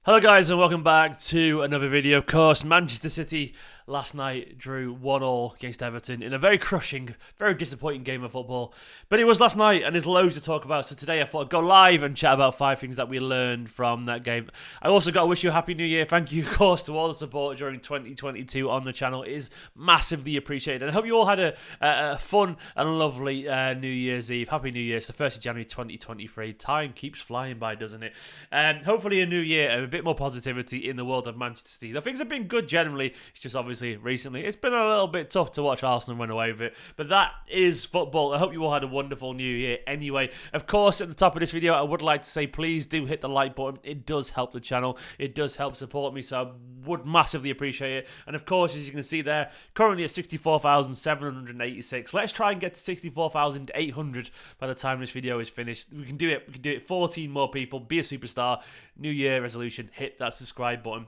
Hello guys and welcome back to another video. Of course, Manchester City last night drew 1-1 against Everton in a very crushing, very disappointing game of football. But it was last night and there's loads to talk about. So today I thought I'd go live and chat about 5 things that we learned from that game. I also got to wish you a happy new year. Thank you, of course, to all the support during 2022 on the channel. It is massively appreciated. And I hope you all had a fun and lovely New Year's Eve. Happy New Year. It's the 1st of January 2023. Time keeps flying by, doesn't it? Hopefully a new year, a bit more positivity in the world of Manchester City. The things have been good generally. It's just obviously recently it's been a little bit tough to watch Arsenal run away with it. But that is football. I hope you all had a wonderful new year anyway. Of course, at the top of this video, I would like to say please do hit the like button. It does help the channel. It does help support me, so I would massively appreciate it. And of course, as you can see there, currently at 64,786. Let's try and get to 64,800 by the time this video is finished. We can do it. We can do it. 14 more people. Be a superstar. New Year resolution. Hit that subscribe button.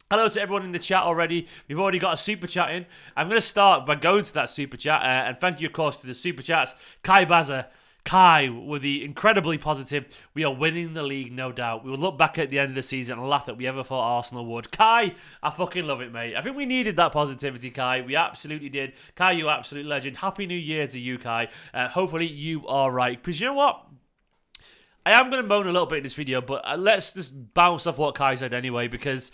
Hello to everyone in the chat already. We've already got a super chat in. I'm going to start by going to that super chat. And thank you, of course, to the super chats. Kai Baza. Kai with the incredibly positive, we are winning the league, no doubt. We will look back at the end of the season and laugh that we ever thought Arsenal would. Kai, I fucking love it, mate. I think we needed that positivity, Kai. We absolutely did. Kai, you absolute legend. Happy New Year to you, Kai. Hopefully you are right. Because you know what? I am going to moan a little bit in this video, but let's just bounce off what Kai said anyway, because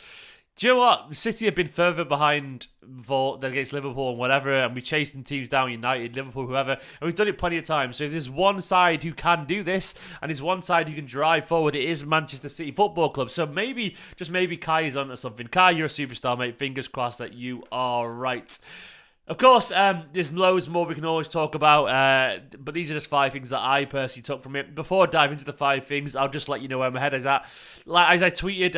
do you know what? City have been further behind than against Liverpool and whatever, and we're chasing teams down, United, Liverpool, whoever, and we've done it plenty of times. So if there's one side who can do this, and there's one side who can drive forward, it is Manchester City Football Club. So maybe, just maybe, Kai is onto something. Kai, you're a superstar, mate. Fingers crossed that you are right. Of course, there's loads more we can always talk about, but these are just 5 things that I personally took from it. Before I dive into the 5 things, I'll just let you know where my head is at. Like, as I tweeted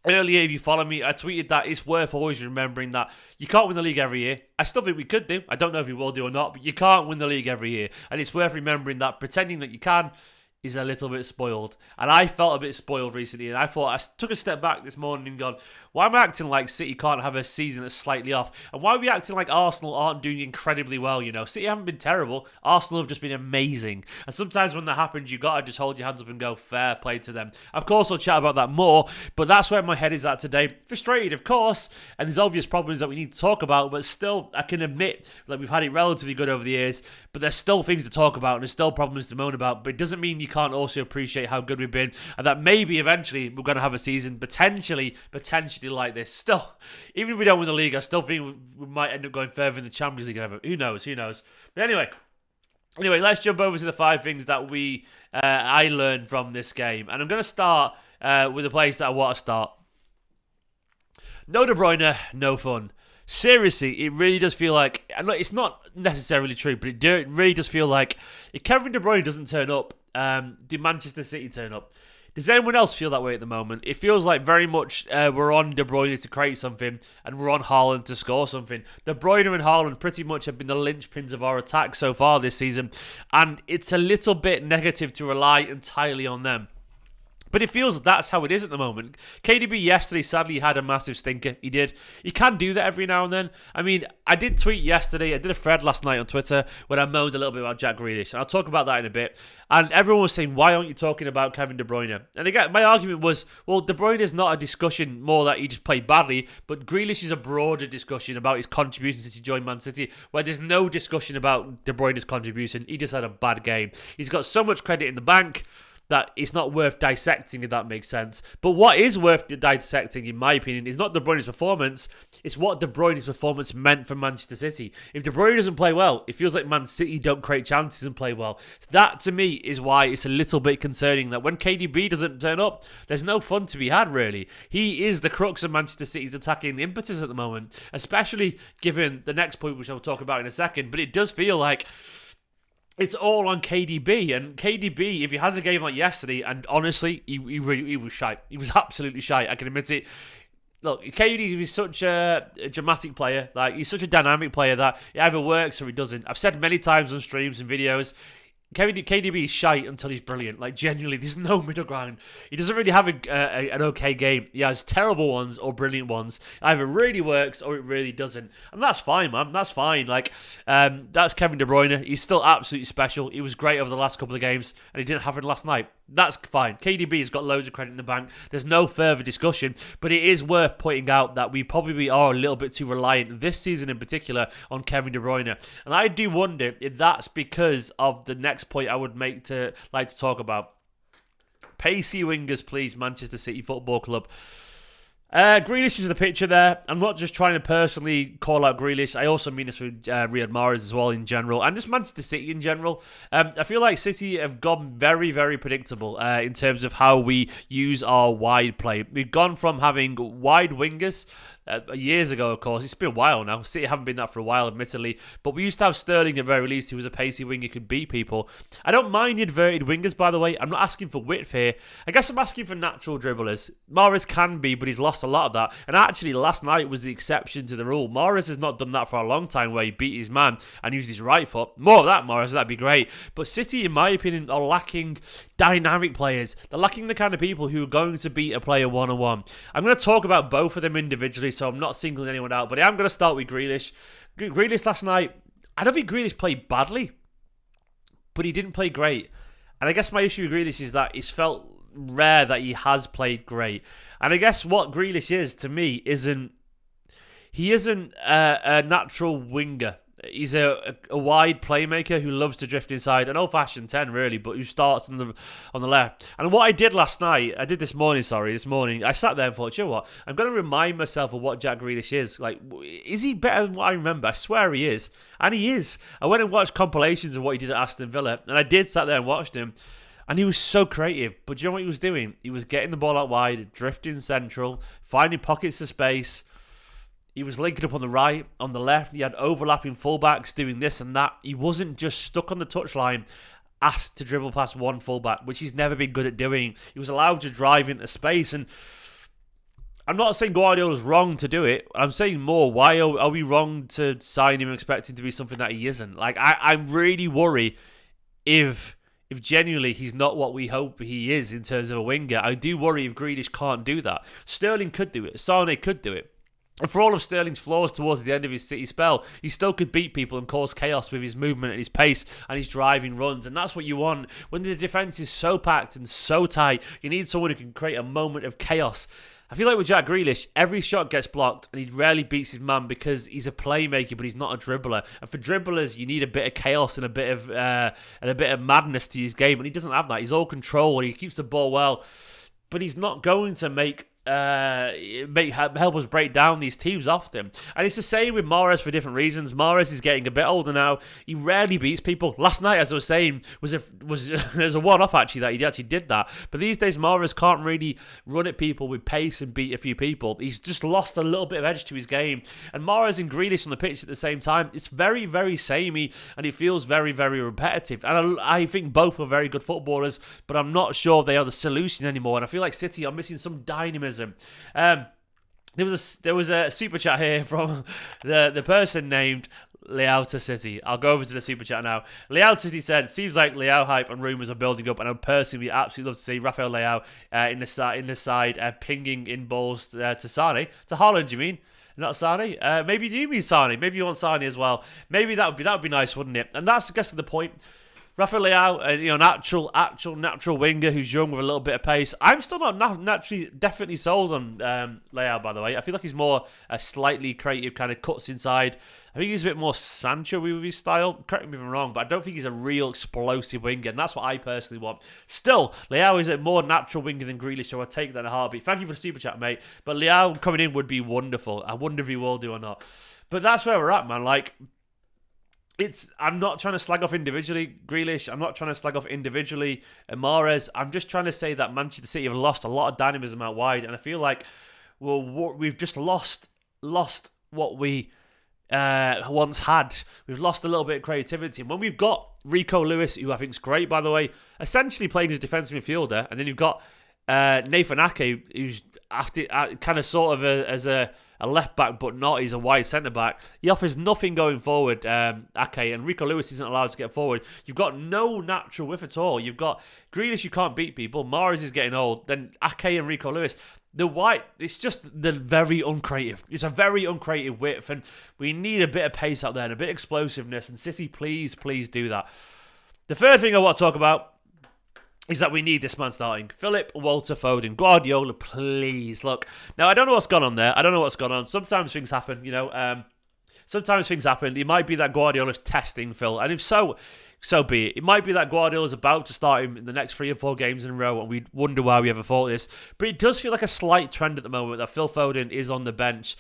earlier, if you follow me, I tweeted that it's worth always remembering that you can't win the league every year. I still think we could do. I don't know if we will do or not, but you can't win the league every year. And it's worth remembering that pretending that you can is a little bit spoiled. And I felt a bit spoiled recently, and I thought, I took a step back this morning and gone, why am I acting like City can't have a season that's slightly off? And why are we acting like Arsenal aren't doing incredibly well, you know? City haven't been terrible. Arsenal have just been amazing. And sometimes when that happens, you got to just hold your hands up and go, fair play to them. Of course, I'll chat about that more, but that's where my head is at today. Frustrated, of course, and there's obvious problems that we need to talk about, but still, I can admit that we've had it relatively good over the years, but there's still things to talk about, and there's still problems to moan about, but it doesn't mean you can't also appreciate how good we've been, and that maybe eventually we're going to have a season potentially like this. Still, even if we don't win the league, I still think we might end up going further in the Champions League ever. Who knows? But anyway, let's jump over to the 5 things that I learned from this game, and I'm going to start with the place that I want to start. No De Bruyne, no fun. Seriously, it really does feel like, and look, it's not necessarily true, but it really does feel like if Kevin De Bruyne doesn't turn up, do Manchester City turn up? Does anyone else feel that way at the moment? It feels like very much we're on De Bruyne to create something, and we're on Haaland to score something. De Bruyne and Haaland pretty much have been the linchpins of our attack so far this season, and it's a little bit negative to rely entirely on them. But it feels that's how it is at the moment. KDB yesterday sadly had a massive stinker. He did. He can do that every now and then. I mean, I did tweet yesterday. I did a thread last night on Twitter when I moaned a little bit about Jack Grealish. And I'll talk about that in a bit. And everyone was saying, why aren't you talking about Kevin De Bruyne? And again, my argument was, well, De Bruyne is not a discussion more that he just played badly. But Grealish is a broader discussion about his contribution since he joined Man City, where there's no discussion about De Bruyne's contribution. He just had a bad game. He's got so much credit in the bank that it's not worth dissecting, if that makes sense. But what is worth dissecting, in my opinion, is not De Bruyne's performance, it's what De Bruyne's performance meant for Manchester City. If De Bruyne doesn't play well, it feels like Man City don't create chances and play well. That, to me, is why it's a little bit concerning that when KDB doesn't turn up, there's no fun to be had, really. He is the crux of Manchester City's attacking impetus at the moment, especially given the next point, which I'll talk about in a second. But it does feel like it's all on KDB, and KDB, if he has a game like yesterday, and honestly, he was shite. He was absolutely shite. I can admit it. Look, KDB is such a dramatic player. Like, he's such a dynamic player that it either works or he doesn't. I've said many times on streams and videos, KDB is shite until he's brilliant. Like, genuinely, there's no middle ground. He doesn't really have an okay game. He has terrible ones or brilliant ones. It either really works or it really doesn't. And that's fine, man. That's fine. Like, that's Kevin De Bruyne. He's still absolutely special. He was great over the last couple of games, and he didn't have it last night. That's fine. KDB's got loads of credit in the bank. There's no further discussion, but it is worth pointing out that we probably are a little bit too reliant this season in particular on Kevin De Bruyne. And I do wonder if that's because of the next point I would like to talk about. Pacey Wingers, please, Manchester City Football Club. Grealish is the picture there. I'm not just trying to personally call out Grealish. I also mean this with Riyad Mahrez as well in general, and just Manchester City in general. I feel like City have gone very, very predictable in terms of how we use our wide play. We've gone from having wide wingers years ago, of course. It's been a while now. City haven't been that for a while, admittedly. But we used to have Sterling at very least, who was a pacey winger, who could beat people. I don't mind inverted wingers, by the way. I'm not asking for width here. I guess I'm asking for natural dribblers. Mahrez can be, but he's lost a lot of that. And actually, last night was the exception to the rule. Mahrez has not done that for a long time, where he beat his man and used his right foot. More of that, Mahrez. That'd be great. But City, in my opinion, are lacking dynamic players. They're lacking the kind of people who are going to beat a player one-on-one. I'm going to talk about both of them individually, so I'm not singling anyone out, but I am going to start with Grealish. Grealish last night, I don't think Grealish played badly, but he didn't play great. And I guess my issue with Grealish is that it's felt rare that he has played great. And I guess what Grealish is, to me, he isn't a natural winger. He's a wide playmaker who loves to drift inside, an old-fashioned 10 really, but who starts on the left. And what I did this morning, I sat there and thought, you know what, I'm going to remind myself of what Jack Grealish is. Like, is he better than what I remember? I swear he is. And he is. I went and watched compilations of what he did at Aston Villa, and I did sat there and watched him, and he was so creative. But do you know what he was doing? He was getting the ball out wide, drifting central, finding pockets of space. He was linking up on the right, on the left. He had overlapping fullbacks doing this and that. He wasn't just stuck on the touchline, asked to dribble past one fullback, which he's never been good at doing. He was allowed to drive into space. And I'm not saying Guardiola's wrong to do it. I'm saying more, why are we wrong to sign him expecting to be something that he isn't? Like, I really worry if genuinely he's not what we hope he is in terms of a winger. I do worry if Grealish can't do that. Sterling could do it. Sane could do it. And for all of Sterling's flaws towards the end of his City spell, he still could beat people and cause chaos with his movement and his pace and his driving runs. And that's what you want. When the defence is so packed and so tight, you need someone who can create a moment of chaos. I feel like with Jack Grealish, every shot gets blocked and he rarely beats his man because he's a playmaker, but he's not a dribbler. And for dribblers, you need a bit of chaos and a bit of madness to his game. And he doesn't have that. He's all control and he keeps the ball well. But he's not going to help us break down these teams often. And it's the same with Mahrez for different reasons. Mahrez is getting a bit older now. He rarely beats people. Last night, as I was saying, was a one-off actually that he actually did that. But these days, Mahrez can't really run at people with pace and beat a few people. He's just lost a little bit of edge to his game. And Mahrez and Grealish on the pitch at the same time, it's very, very samey and it feels very, very repetitive. And I think both are very good footballers, but I'm not sure they are the solution anymore. And I feel like City are missing some dynamism. There was a super chat here from the person named Leao to City. I'll go over to the super chat now. Leao to City said, "Seems like Leao hype and rumours are building up, and I'd personally absolutely love to see Rafael Leao in the side pinging in balls to Sane, to Haaland. You mean?" Not Sane? Maybe you do mean Sane. Maybe you want Sane as well. Maybe that would be nice, wouldn't it? And that's I guess the point. Rafael Leao, natural winger who's young with a little bit of pace. I'm still not definitely sold on Leao, by the way. I feel like he's more a slightly creative kind of cuts inside. I think he's a bit more Sancho with his style. Correct me if I'm wrong, but I don't think he's a real explosive winger, and that's what I personally want. Still, Leao is a more natural winger than Grealish, so I'll take that in a heartbeat. Thank you for the super chat, mate. But Leao coming in would be wonderful. I wonder if he will do or not. But that's where we're at, man. Like, I'm not trying to slag off individually Grealish. I'm not trying to slag off individually Mahrez. I'm just trying to say that Manchester City have lost a lot of dynamism out wide, and I feel like we've just lost what we once had. We've lost a little bit of creativity. And when we've got Rico Lewis, who I think is great, by the way, essentially playing as a defensive midfielder, and then you've got Nathan Ake, who's kind of sort of as a left back, but not. He's a wide centre back. He offers nothing going forward, Ake, and Rico Lewis isn't allowed to get forward. You've got no natural width at all. You've got Grealish, you can't beat people. Mahrez is getting old. Then Ake and Rico Lewis. It's just the very uncreative. It's a very uncreative width, and we need a bit of pace out there and a bit of explosiveness. And City, please do that. The third thing I want to talk about is that we need this man starting. Philip, Walter, Foden, Guardiola, please. Look, now I don't know what's gone on there. I don't know what's gone on. Sometimes things happen, you know. Sometimes things happen. It might be that Guardiola's testing Phil. And if so, so be it. It might be that Guardiola's about to start him in the next 3 or 4 games in a row, and we wonder why we ever thought this. But it does feel like a slight trend at the moment that Phil Foden is on the bench.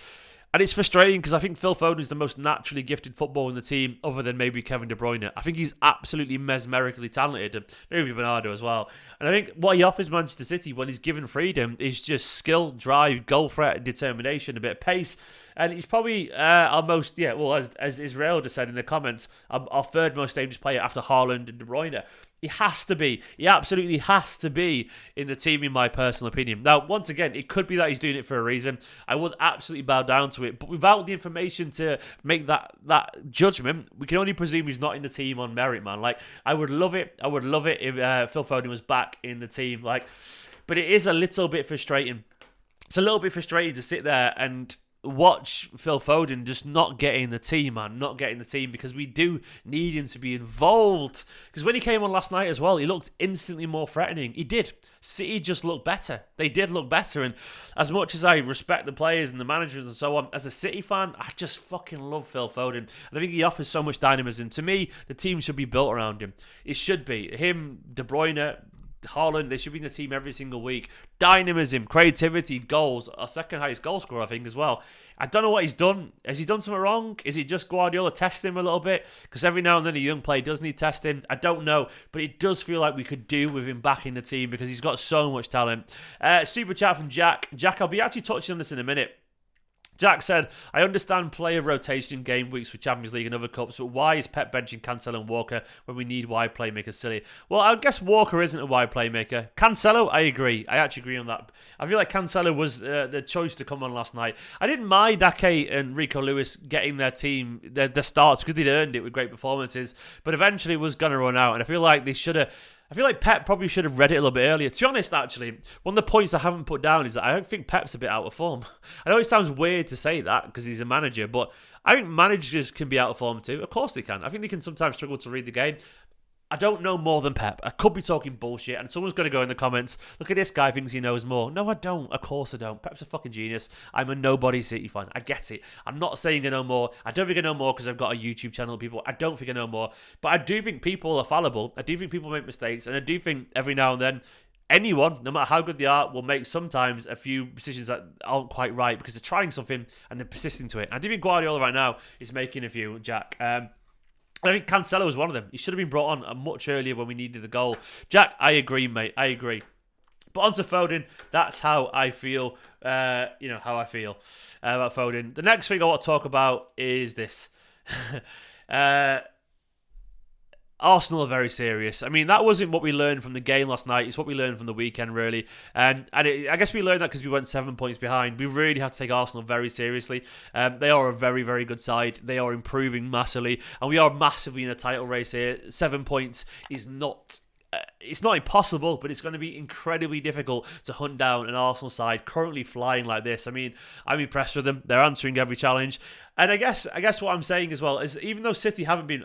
And it's frustrating because I think Phil Foden is the most naturally gifted footballer in the team, other than maybe Kevin De Bruyne. I think he's absolutely mesmerically talented, and maybe Bernardo as well. And I think what he offers Manchester City when he's given freedom is just skill, drive, goal threat, determination, a bit of pace. And he's probably our most, as Israel just said in the comments, our third most dangerous player after Haaland and De Bruyne. He has to be. He absolutely has to be in the team, in my personal opinion. Now, once again, it could be that he's doing it for a reason. I would absolutely bow down to it. But without the information to make that judgment, we can only presume he's not in the team on merit, man. Like, I would love it. I would love it if Phil Foden was back in the team. But it is a little bit frustrating. It's a little bit frustrating to sit there and watch Phil Foden just not getting the team, man. Not getting the team, because we do need him to be involved. Because when he came on last night as well, he looked instantly more threatening. He did. City just looked better. They did look better. And as much as I respect the players and the managers and so on, as a City fan, I just fucking love Phil Foden. And I think he offers so much dynamism. To me, the team should be built around him. It should be. Him, De Bruyne, Haaland, they should be in the team every single week. Dynamism, creativity, goals. Our second highest goal scorer, I think, as well. I don't know what he's done. Has he done something wrong? Is it just Guardiola testing him a little bit? Because every now and then a young player does need testing. I don't know. But it does feel like we could do with him back in the team, because he's got so much talent. Super chat from Jack. Jack, I'll be actually touching on this in a minute. Jack said, I understand player rotation game weeks for Champions League and other cups, but why is Pep benching Cancelo and Walker when we need wide playmakers silly? Well, I guess Walker isn't a wide playmaker. Cancelo, I agree. I actually agree on that. I feel like Cancelo was the choice to come on last night. I didn't mind Ake and Rico Lewis getting their team, their starts, because they'd earned it with great performances, but eventually it was going to run out, and I feel like Pep probably should have read it a little bit earlier. To be honest, actually, one of the points I haven't put down is that I don't think Pep's a bit out of form. I know it sounds weird to say that because he's a manager, but I think managers can be out of form too. Of course they can. I think they can sometimes struggle to read the game. I don't know more than Pep. I could be talking bullshit, and someone's going to go in the comments, look at this guy, thinks he knows more. No, I don't. Of course I don't. Pep's a fucking genius. I'm a nobody City fan. I get it. I'm not saying I know more. I don't think I know more because I've got a YouTube channel, people. I don't think I know more. But I do think people are fallible. I do think people make mistakes, and I do think every now and then, anyone, no matter how good they are, will make sometimes a few decisions that aren't quite right because they're trying something and they're persisting to it. And I do think Guardiola right now is making a few, Jack. I think Cancelo was one of them. He should have been brought on much earlier when we needed the goal. Jack, I agree, mate. I agree. But on to Foden. That's how I feel. How I feel about Foden. The next thing I want to talk about is this. Arsenal are very serious. I mean, that wasn't what we learned from the game last night. It's what we learned from the weekend, really. I guess we learned that because we went 7 points behind. We really have to take Arsenal very seriously. They are a very, very good side. They are improving massively. And we are massively in a title race here. 7 points is not... it's not impossible, but it's going to be incredibly difficult to hunt down an Arsenal side currently flying like this. I mean, I'm impressed with them. They're answering every challenge. And I guess what I'm saying as well is, even though City haven't been...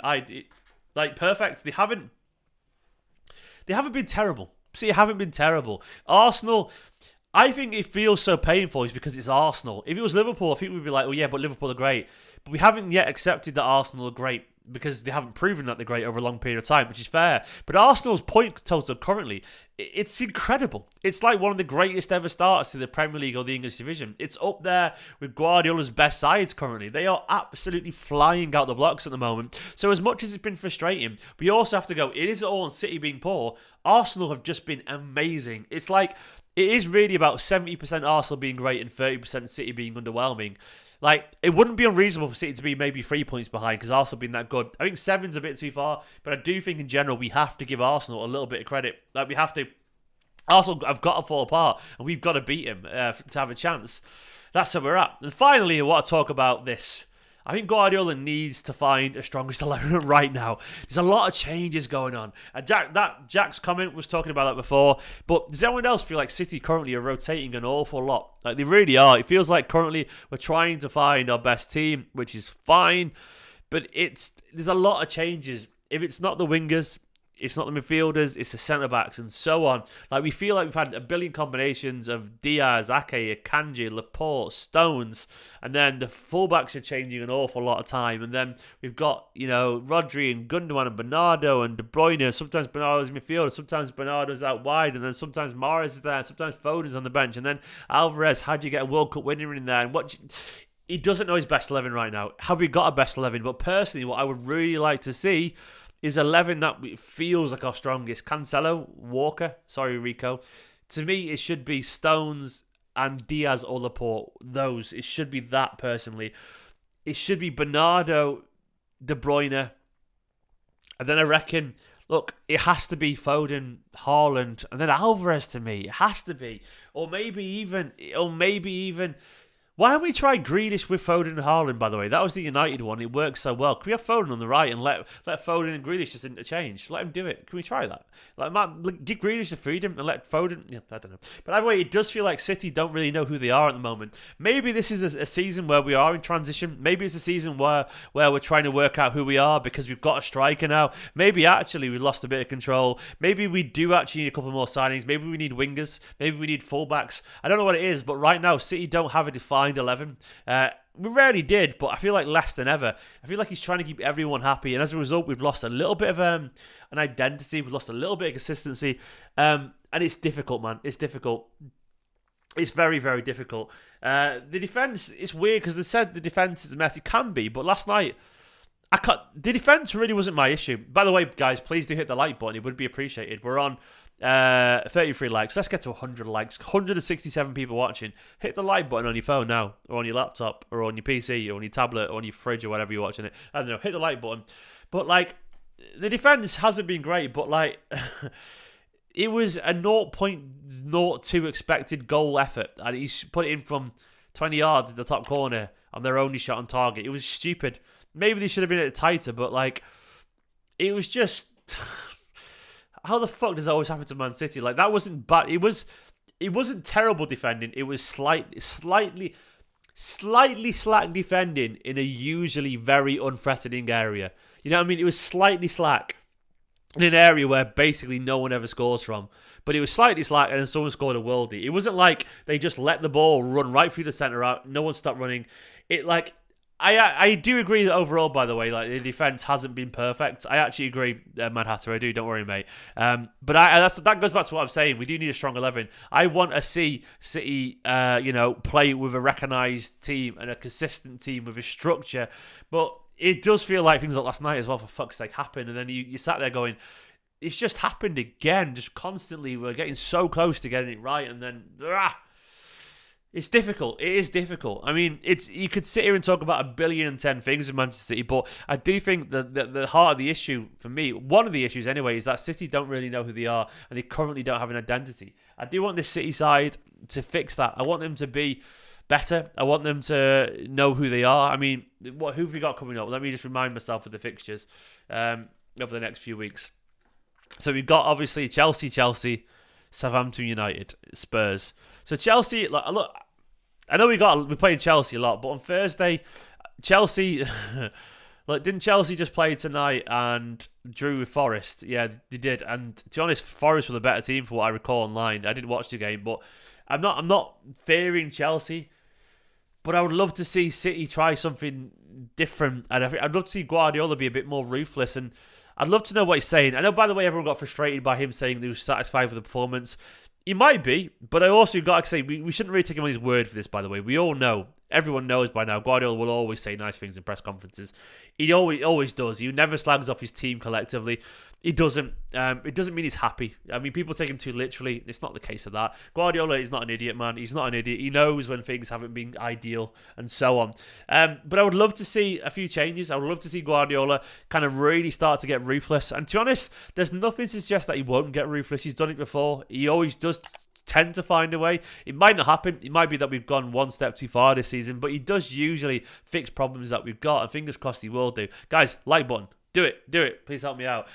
perfect. They haven't been terrible. See, they haven't been terrible. Arsenal, I think it feels so painful is because it's Arsenal. If it was Liverpool, I think we'd be like, oh yeah, but Liverpool are great. But we haven't yet accepted that Arsenal are great because they haven't proven that they're great over a long period of time, which is fair. But Arsenal's point total currently, it's incredible. It's like one of the greatest ever starts to the Premier League or the English division. It's up there with Guardiola's best sides currently. They are absolutely flying out the blocks at the moment. So as much as it's been frustrating, we also have to go, it isn't all on City being poor. Arsenal have just been amazing. It's like, it is really about 70% Arsenal being great and 30% City being underwhelming. Like, it wouldn't be unreasonable for City to be maybe 3 points behind because Arsenal have been that good. I think 7's a bit too far, but I do think in general we have to give Arsenal a little bit of credit. Like, we have to. Arsenal have got to fall apart, and we've got to beat him to have a chance. That's where we're at. And finally, I want to talk about this. I think Guardiola needs to find a strongest 11 right now. There's a lot of changes going on. And Jack's comment was talking about that before. But does anyone else feel like City currently are rotating an awful lot? Like, they really are. It feels like currently we're trying to find our best team, which is fine. But there's a lot of changes. If it's not the wingers, It's not the midfielders, it's the centre-backs and so on. Like, we feel like we've had a billion combinations of Diaz, Ake, Akanji, Laporte, Stones, and then the fullbacks are changing an awful lot of time. And then we've got, Rodri and Gundogan and Bernardo and De Bruyne. Sometimes Bernardo's in midfield, sometimes Bernardo's out wide, and then sometimes Mahrez is there, sometimes Foden's on the bench. And then Alvarez, how do you get a World Cup winner in there? And he doesn't know his best 11 right now. Have we got a best 11? But personally, what I would really like to see is 11 that feels like our strongest. Cancelo, Walker, sorry Rico. To me, it should be Stones and Diaz or Laporte. It should be that personally. It should be Bernardo, De Bruyne. And then I reckon, look, it has to be Foden, Haaland, and then Alvarez to me. It has to be. Or maybe even... Why don't we try Grealish with Foden and Haaland, by the way? That was the United one. It worked so well. Can we have Foden on the right and let Foden and Grealish just interchange? Let him do it. Can we try that? Give Grealish the freedom and let Foden... Yeah, I don't know. But either way, it does feel like City don't really know who they are at the moment. Maybe this is a season where we are in transition. Maybe it's a season where we're trying to work out who we are because we've got a striker now. Maybe actually we've lost a bit of control. Maybe we do actually need a couple more signings. Maybe we need wingers. Maybe we need fullbacks. I don't know what it is, but right now, City don't have a defined 11. We rarely did, but I feel like less than ever. I feel like he's trying to keep everyone happy, and as a result, we've lost a little bit of an identity. We've lost a little bit of consistency, and it's difficult, man. It's difficult. It's very, very difficult. The defense, it's weird because they said the defense is a mess. It can be, but last night, the defense really wasn't my issue. By the way, guys, please do hit the like button. It would be appreciated. We're on 33 likes. Let's get to 100 likes. 167 people watching. Hit the like button on your phone now, or on your laptop, or on your PC, or on your tablet, or on your fridge, or whatever you're watching it. I don't know. Hit the like button. But like, the defense hasn't been great, but like, it was a 0.02 expected goal effort, and he's put it in from 20 yards in the top corner on their only shot on target. It was stupid. Maybe they should have been a bit tighter, but like, it was just. How the fuck does that always happen to Man City? Like, that wasn't bad. It wasn't terrible defending. It was slightly slack defending in a usually very unthreatening area. You know what I mean? It was slightly slack in an area where basically no one ever scores from. But it was slightly slack and then someone scored a worldie. It wasn't like they just let the ball run right through the centre out. No one stopped running. I do agree that overall, by the way, like, the defense hasn't been perfect. I actually agree, Mad Hatter. I do. Don't worry, mate. But that goes back to what I'm saying. We do need a strong 11. I want to see City, play with a recognised team and a consistent team with a structure. But it does feel like things like last night as well, for fuck's sake, happened. And then you sat there going, it's just happened again. Just constantly, we're getting so close to getting it right, and then. It's difficult. It is difficult. I mean, you could sit here and talk about 1,000,000,010 things with Manchester City, but I do think that the heart of the issue, for me, one of the issues anyway, is that City don't really know who they are, and they currently don't have an identity. I do want this City side to fix that. I want them to be better. I want them to know who they are. I mean, who have we got coming up? Let me just remind myself of the fixtures over the next few weeks. So we've got, obviously, Chelsea, Southampton United, Spurs. So Chelsea, look, I know we're playing Chelsea a lot, but on Thursday, Chelsea, didn't Chelsea just play tonight and drew with Forest? Yeah, they did. And to be honest, Forest were the better team for what I recall online. I didn't watch the game, but I'm not fearing Chelsea. But I would love to see City try something different, and I'd love to see Guardiola be a bit more ruthless, and I'd love to know what he's saying. I know, by the way, everyone got frustrated by him saying he was satisfied with the performance. He might be, but I also got to say, we shouldn't really take him on his word for this, by the way. We all know, everyone knows by now, Guardiola will always say nice things in press conferences. He always does. He never slags off his team collectively. He doesn't. It doesn't mean he's happy. I mean, people take him too literally. It's not the case of that. Guardiola is not an idiot, man. He's not an idiot. He knows when things haven't been ideal and so on. But I would love to see a few changes. I would love to see Guardiola kind of really start to get ruthless. And to be honest, there's nothing to suggest that he won't get ruthless. He's done it before. He always does tend to find a way. It might not happen. It might be that we've gone one step too far this season, but he does usually fix problems that we've got, and fingers crossed he will do. Guys, like button. Do it. Please help me out.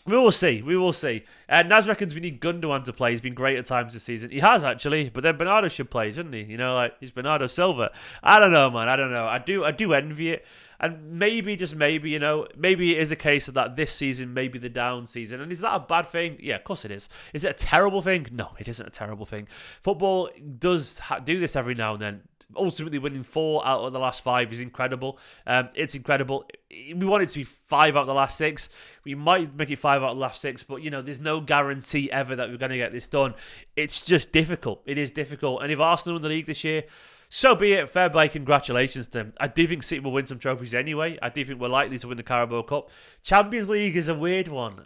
We will see. We will see. Naz reckons we need Gundogan to play. He's been great at times this season. He has, actually. But then Bernardo should play, shouldn't he? You know, like, he's Bernardo Silva. I don't know, man. I don't know. I do envy it. And maybe, just maybe, you know, maybe it is a case of that this season may be the down season. And is that a bad thing? Yeah, of course it is. Is it a terrible thing? No, it isn't a terrible thing. Football does do this every now and then. Ultimately, winning 4 out of the last 5 is incredible. It's incredible. We want it to be 5 out of the last 6. We might make it 5 out of the last 6, but, you know, there's no guarantee ever that we're going to get this done. It's just difficult. It is difficult. And if Arsenal win the league this year, so be it. Fair play. Congratulations to them. I do think City will win some trophies anyway. I do think we're likely to win the Carabao Cup. Champions League is a weird one.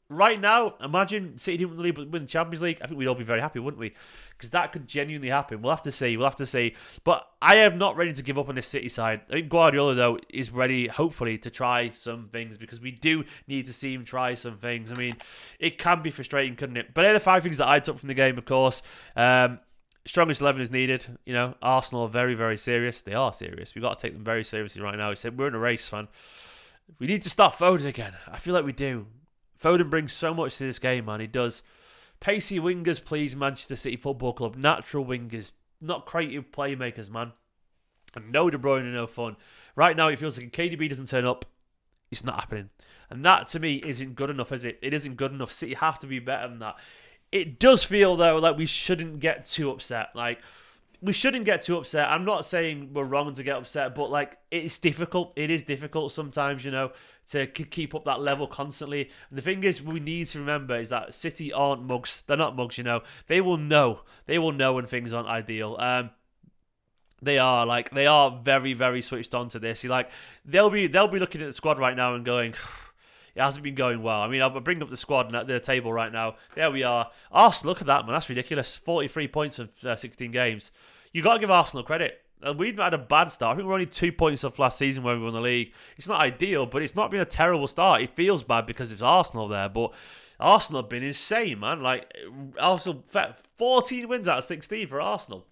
Right now, imagine City didn't win the league but win the Champions League. I think we'd all be very happy, wouldn't we? Because that could genuinely happen. We'll have to see. We'll have to see. But I am not ready to give up on this City side. I think Guardiola, though, is ready, hopefully, to try some things because we do need to see him try some things. I mean, it can be frustrating, couldn't it? But they're the 5 things that I took from the game, of course. Strongest 11 is needed. You know, Arsenal are very, very serious. They are serious. We've got to take them very seriously right now. He said, we're in a race, man. We need to start Foden again. I feel like we do. Foden brings so much to this game, man. He does. Pacey Wingers, please, Manchester City Football Club. Natural wingers. Not creative playmakers, man. And no De Bruyne, no fun. Right now, it feels like if KDB doesn't turn up, it's not happening. And that, to me, isn't good enough, is it? It isn't good enough. City have to be better than that. It does feel, though, like we shouldn't get too upset. Like, we shouldn't get too upset. I'm not saying we're wrong to get upset, but, like, it's difficult. It is difficult sometimes, you know, to keep up that level constantly. And the thing is, we need to remember is that City aren't mugs. They're not mugs, you know. They will know. They will know when things aren't ideal. They are very, very switched on to this. They'll be looking at the squad right now and going, it hasn't been going well. I mean, I'll bring up the squad at the table right now. There we are. Arsenal, look at that, man. That's ridiculous. 43 points of 16 games. You got to give Arsenal credit. We've had a bad start. I think we're only 2 points off last season when we won the league. It's not ideal, but it's not been a terrible start. It feels bad because it's Arsenal there, but Arsenal have been insane, man. Like, Arsenal, 14 wins out of 16 for Arsenal.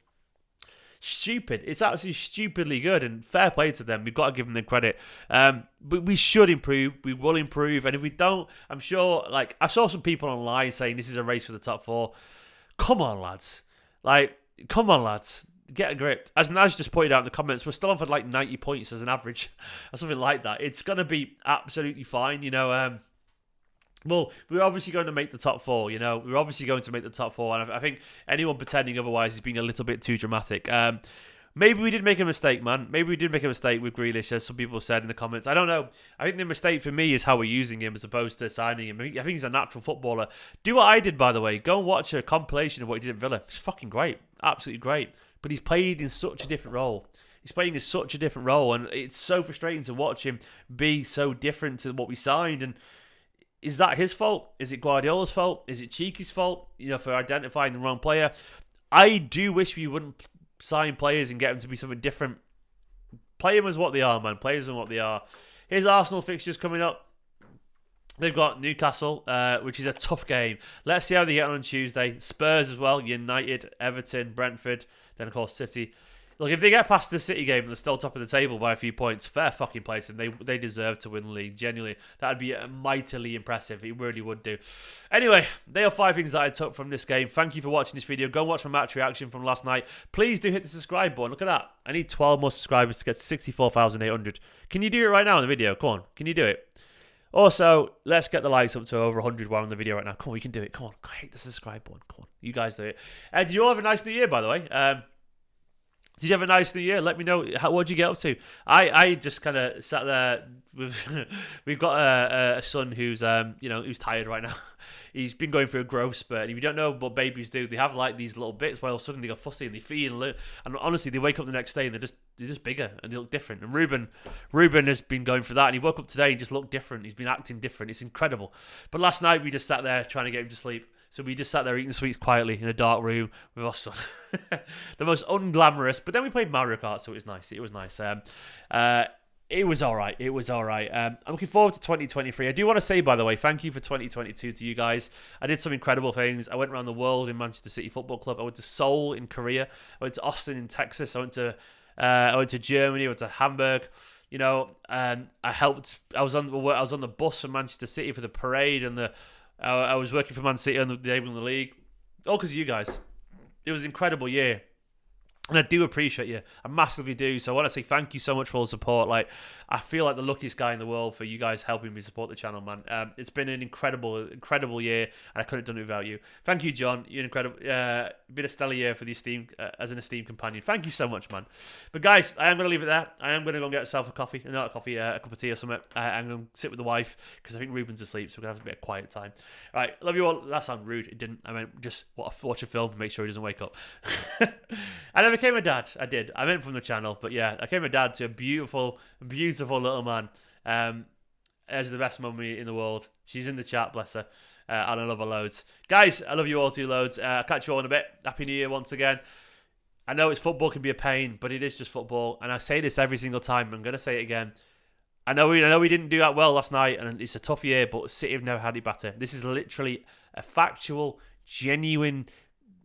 Stupid. It's absolutely stupidly good, and fair play to them. We've got to give them the credit. But we should improve. We will improve, and if we don't, I'm sure. Like, I saw some people online saying this is a race for the top 4. Come on, lads. Come on, lads. Get a grip. As Naz just pointed out in the comments, we're still on for like 90 points as an average, or something like that. It's gonna be absolutely fine, you know. Well, we're obviously going to make the top 4, you know. We're obviously going to make the top 4, and I think anyone pretending otherwise is being a little bit too dramatic. Maybe we did make a mistake, man. Maybe we did make a mistake with Grealish, as some people said in the comments. I don't know. I think the mistake for me is how we're using him as opposed to signing him. I think he's a natural footballer. Do what I did, by the way. Go and watch a compilation of what he did at Villa. It's fucking great. Absolutely great. But he's played in such a different role. He's playing in such a different role, and it's so frustrating to watch him be so different to what we signed. And is that his fault? Is it Guardiola's fault? Is it Cheeky's fault, you know, for identifying the wrong player? I do wish we wouldn't sign players and get them to be something different. Play them as what they are, man. Players are what they are. Here's Arsenal fixtures coming up. They've got Newcastle, which is a tough game. Let's see how they get on Tuesday. Spurs as well, United, Everton, Brentford, then of course City. Look, if they get past the City game and they're still top of the table by a few points, fair fucking play to them. They deserve to win the league, genuinely. That would be mightily impressive. It really would do. Anyway, they are 5 things that I took from this game. Thank you for watching this video. Go and watch my match reaction from last night. Please do hit the subscribe button. Look at that. I need 12 more subscribers to get to 64,800. Can you do it right now in the video? Come on. Can you do it? Also, let's get the likes up to over 100 while on the video right now. Come on, we can do it. Come on. Hit the subscribe button. Come on. You guys do it. Did you all have a nice New Year, by the way? Did you have a nice New Year? Let me know. What did you get up to? I just kind of sat there. We've got a son who's who's tired right now. He's been going through a growth spurt. And if you don't know what babies do, they have like these little bits where all of a sudden they go fussy and they feed and honestly they wake up the next day and they're just bigger and they look different. And Ruben has been going through that, and he woke up today and just looked different. He's been acting different. It's incredible. But last night we just sat there trying to get him to sleep. So we just sat there eating sweets quietly in a dark room with our son. The most unglamorous. But then we played Mario Kart, so it was nice. It was nice. It was all right. It was all right. I'm looking forward to 2023. I do want to say, by the way, thank you for 2022 to you guys. I did some incredible things. I went around the world in Manchester City Football Club. I went to Seoul in Korea. I went to Austin in Texas. I went to Germany. I went to Hamburg. I helped. I was on the bus from Manchester City for the parade, and I was working for Man City on the day in the league, all because of you guys. It was an incredible year. And I do appreciate you. I massively do. So I want to say thank you so much for all the support. Like, I feel like the luckiest guy in the world for you guys helping me support the channel, man. It's been an incredible year, and I couldn't have done it without you. Thank you, John. You're incredible. Been a stellar year for the as an esteemed companion. Thank you so much, man. But guys, I am going to leave it there. I am going to go and get myself a coffee. Not a coffee, a cup of tea or something. I'm going to sit with the wife because I think Ruben's asleep, so we're going to have a bit of quiet time. All right, love you all. That sounded rude. It didn't. I meant just watch a film and make sure he doesn't wake up. I became a dad. I did. I meant from the channel, but yeah, I became a dad to a beautiful little man. As the best mummy in the world. She's in the chat, bless her. And I love her loads. Guys, I love you all too loads. I'll catch you all in a bit. Happy New Year once again. I know football can be a pain, but it is just football. And I say this every single time. I'm going to say it again. I know we didn't do that well last night, and it's a tough year, but City have never had it better. This is literally a factual, genuine,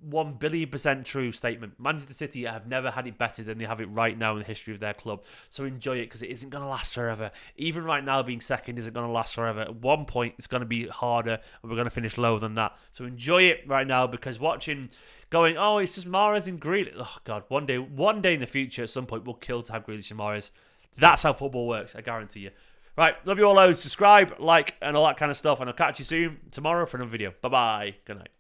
1 billion% true statement. Manchester City have never had it better than they have it right now in the history of their club. So enjoy it, because it isn't going to last forever. Even right now, being second isn't going to last forever. At one point, it's going to be harder, and we're going to finish lower than that. So enjoy it right now, because going, oh, it's just Mahrez and Grealish. Oh God, one day in the future, at some point, we'll kill to have Grealish and Mahrez. That's how football works. I guarantee you. Right, love you all loads. Subscribe, like, and all that kind of stuff, and I'll catch you soon tomorrow for another video. Bye bye. Good night.